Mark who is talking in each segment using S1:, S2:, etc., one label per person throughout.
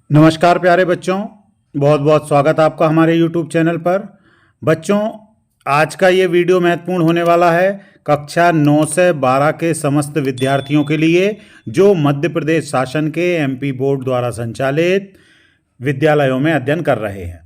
S1: नमस्कार प्यारे बच्चों, बहुत बहुत स्वागत आपका हमारे YouTube चैनल पर। बच्चों, आज का ये वीडियो महत्वपूर्ण होने वाला है कक्षा 9 से 12 के समस्त विद्यार्थियों के लिए जो मध्य प्रदेश शासन के MP बोर्ड द्वारा संचालित विद्यालयों में अध्ययन कर रहे हैं।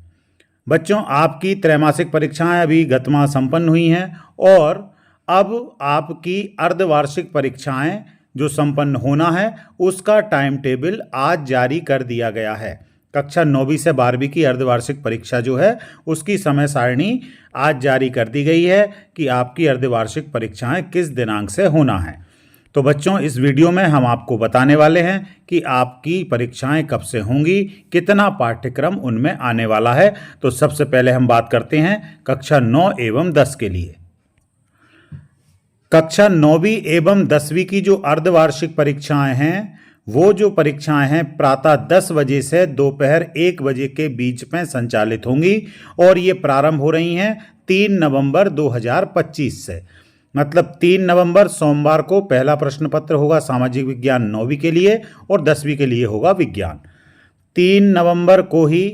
S1: बच्चों, आपकी त्रैमासिक परीक्षाएं अभी गत माह संपन्न हुई हैं और अब आपकी अर्धवार्षिक परीक्षाएं जो संपन्न होना है उसका टाइम टेबल आज जारी कर दिया गया है। कक्षा 9वीं से 12वीं की अर्धवार्षिक परीक्षा जो है उसकी समय सारणी आज जारी कर दी गई है कि आपकी अर्धवार्षिक परीक्षाएं किस दिनांक से होना है। तो बच्चों, इस वीडियो में हम आपको बताने वाले हैं कि आपकी परीक्षाएं कब से होंगी, कितना पाठ्यक्रम उनमें आने वाला है। तो सबसे पहले हम बात करते हैं कक्षा 9 एवं 10 के लिए। कक्षा 9वीं एवं 10वीं की जो अर्धवार्षिक परीक्षाएं हैं वो जो परीक्षाएं हैं प्रातः 10 बजे से दोपहर 1 बजे के बीच में संचालित होंगी और ये प्रारंभ हो रही हैं 3 नवंबर 2025 से। मतलब 3 नवंबर सोमवार को पहला प्रश्न पत्र होगा सामाजिक विज्ञान 9वीं के लिए और 10वीं के लिए होगा विज्ञान। 3 नवंबर को ही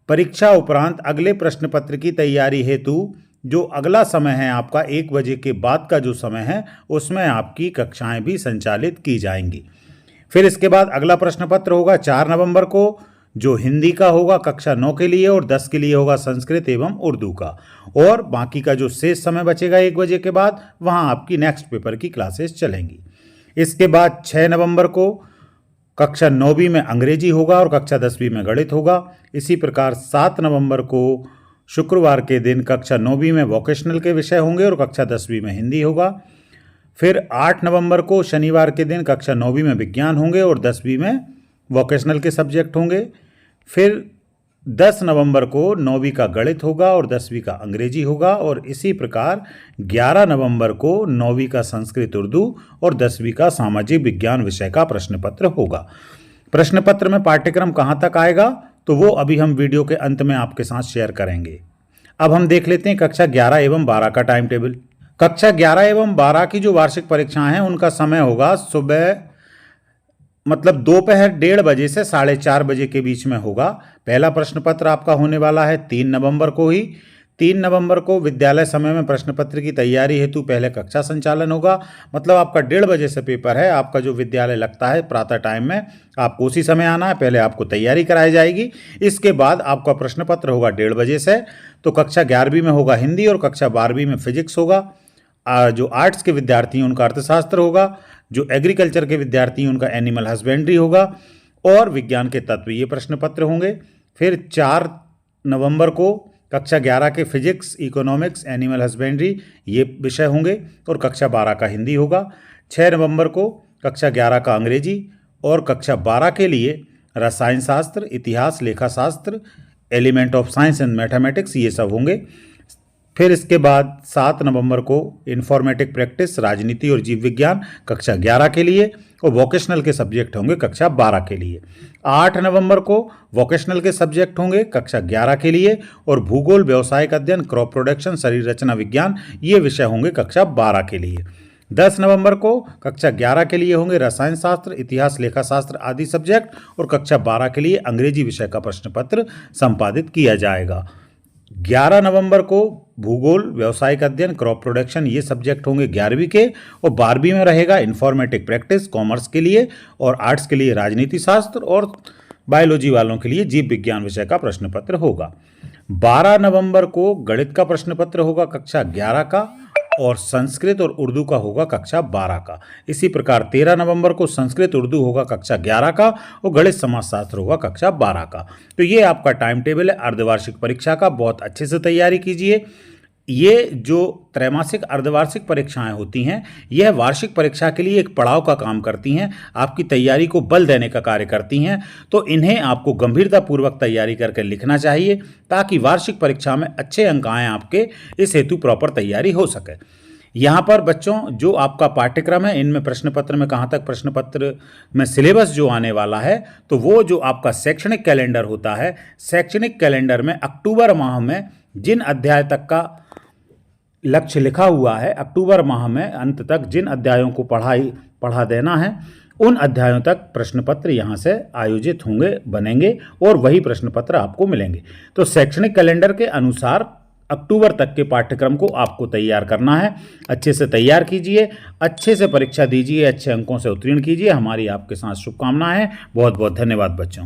S1: परीक्षा उपरांत अगले प्रश्न पत्र की तैयारी हेतु जो अगला समय है आपका 1 बजे के बाद का जो समय है उसमें आपकी कक्षाएं भी संचालित की जाएंगी। फिर इसके बाद अगला प्रश्न पत्र होगा 4 नवंबर को जो हिंदी का होगा कक्षा 9 के लिए और 10 के लिए होगा संस्कृत एवं उर्दू का। और बाकी का जो शेष समय बचेगा 1 बजे के बाद वहां आपकी नेक्स्ट पेपर की क्लासेस चलेंगी। इसके बाद 6 नवंबर को कक्षा 9वीं में अंग्रेजी होगा और कक्षा 10वीं में गणित होगा। इसी प्रकार 7 नवंबर को शुक्रवार के दिन कक्षा 9वीं में वोकेशनल के विषय होंगे और कक्षा 10वीं में हिंदी होगा। फिर 8 नवंबर को शनिवार के दिन कक्षा 9वीं में विज्ञान होंगे और 10वीं में वोकेशनल के सब्जेक्ट होंगे। फिर 10 नवंबर को 9वीं का गणित होगा और 10वीं का अंग्रेजी होगा। और इसी प्रकार 11 नवंबर को 9वीं का संस्कृत उर्दू और 10वीं का सामाजिक विज्ञान विषय का प्रश्न पत्र होगा। प्रश्न पत्र में पाठ्यक्रम कहाँ तक आएगा तो वो अभी हम वीडियो के अंत में आपके साथ शेयर करेंगे। अब हम देख लेते हैं कक्षा 11 एवं 12 का टाइम टेबल। कक्षा 11 एवं 12 की जो वार्षिक परीक्षाएं हैं उनका समय होगा सुबह मतलब दोपहर 1:30 बजे से 4:30 बजे के बीच में होगा। पहला प्रश्न पत्र आपका होने वाला है 3 नवंबर को ही। 3 नवंबर को विद्यालय समय में प्रश्न पत्र की तैयारी हेतु पहले कक्षा संचालन होगा। मतलब आपका 1:30 बजे से पेपर है। आपका जो विद्यालय लगता है प्रातः टाइम में आपको उसी समय आना है। पहले आपको तैयारी कराई जाएगी। इसके बाद आपका प्रश्न पत्र होगा 1:30 बजे से। तो कक्षा 11वीं में होगा हिंदी और कक्षा 12वीं में फिजिक्स होगा। जो आर्ट्स के विद्यार्थी हैं उनका अर्थशास्त्र होगा। जो एग्रीकल्चर के विद्यार्थी हैं उनका एनिमल हस्बेंड्री होगा और विज्ञान के तत्व ये प्रश्न पत्र होंगे। फिर 4 नवंबर को कक्षा 11 के फिजिक्स, इकोनॉमिक्स, एनिमल हस्बेंड्री ये विषय होंगे और कक्षा 12 का हिंदी होगा। 6 नवंबर को कक्षा 11 का अंग्रेजी और कक्षा 12 के लिए रसायन शास्त्र, इतिहास, लेखा शास्त्र, element of science and mathematics ये सब होंगे। फिर इसके बाद 7 नवंबर को इंफॉर्मेटिक प्रैक्टिस, राजनीति और जीव विज्ञान कक्षा 11 के लिए और वोकेशनल के सब्जेक्ट होंगे कक्षा 12 के लिए। 8 नवंबर को वोकेशनल के सब्जेक्ट होंगे कक्षा 11 के लिए और भूगोल, व्यावसायिक अध्ययन, क्रॉप प्रोडक्शन, शरीर रचना विज्ञान ये विषय होंगे कक्षा 12 के लिए। 10 नवंबर को कक्षा 11 के लिए होंगे रसायन शास्त्र, इतिहास, लेखा शास्त्र आदि सब्जेक्ट और कक्षा 12 के लिए अंग्रेजी विषय का प्रश्न पत्र संपादित किया जाएगा। 11 नवंबर को भूगोल, व्यावसायिक अध्ययन, क्रॉप प्रोडक्शन ये सब्जेक्ट होंगे 11वीं के और 12वीं में रहेगा इंफॉर्मेटिक प्रैक्टिस कॉमर्स के लिए और आर्ट्स के लिए राजनीति शास्त्र और बायोलॉजी वालों के लिए जीव विज्ञान विषय का प्रश्न पत्र होगा। 12 नवंबर को गणित का प्रश्न पत्र होगा कक्षा 11 का और संस्कृत और उर्दू का होगा कक्षा 12 का। इसी प्रकार 13 नवंबर को संस्कृत उर्दू होगा कक्षा 11 का और गणित समाजशास्त्र होगा कक्षा 12 का। तो ये आपका टाइम टेबल है अर्धवार्षिक परीक्षा का। बहुत अच्छे से तैयारी कीजिए। ये जो त्रैमासिक अर्धवार्षिक परीक्षाएं होती हैं यह वार्षिक परीक्षा के लिए एक पड़ाव का काम करती हैं, आपकी तैयारी को बल देने का कार्य करती हैं। तो इन्हें आपको गंभीरतापूर्वक तैयारी करके लिखना चाहिए ताकि वार्षिक परीक्षा में अच्छे अंक आएँ आपके। इस हेतु प्रॉपर तैयारी हो सके। यहाँ पर बच्चों जो आपका पाठ्यक्रम है इनमें प्रश्न पत्र में कहाँ तक प्रश्न पत्र में सिलेबस जो आने वाला है तो वो जो आपका शैक्षणिक कैलेंडर होता है, शैक्षणिक कैलेंडर में अक्टूबर माह में जिन अध्याय तक का लक्ष्य लिखा हुआ है, अक्टूबर माह में अंत तक जिन अध्यायों को पढ़ा देना है उन अध्यायों तक प्रश्न पत्र यहाँ से आयोजित होंगे, बनेंगे और वही प्रश्न पत्र आपको मिलेंगे। तो शैक्षणिक कैलेंडर के अनुसार अक्टूबर तक के पाठ्यक्रम को आपको तैयार करना है। अच्छे से तैयार कीजिए, अच्छे से परीक्षा दीजिए, अच्छे अंकों से उत्तीर्ण कीजिए। हमारी आपके साथ शुभकामनाएं हैं। बहुत बहुत धन्यवाद बच्चों।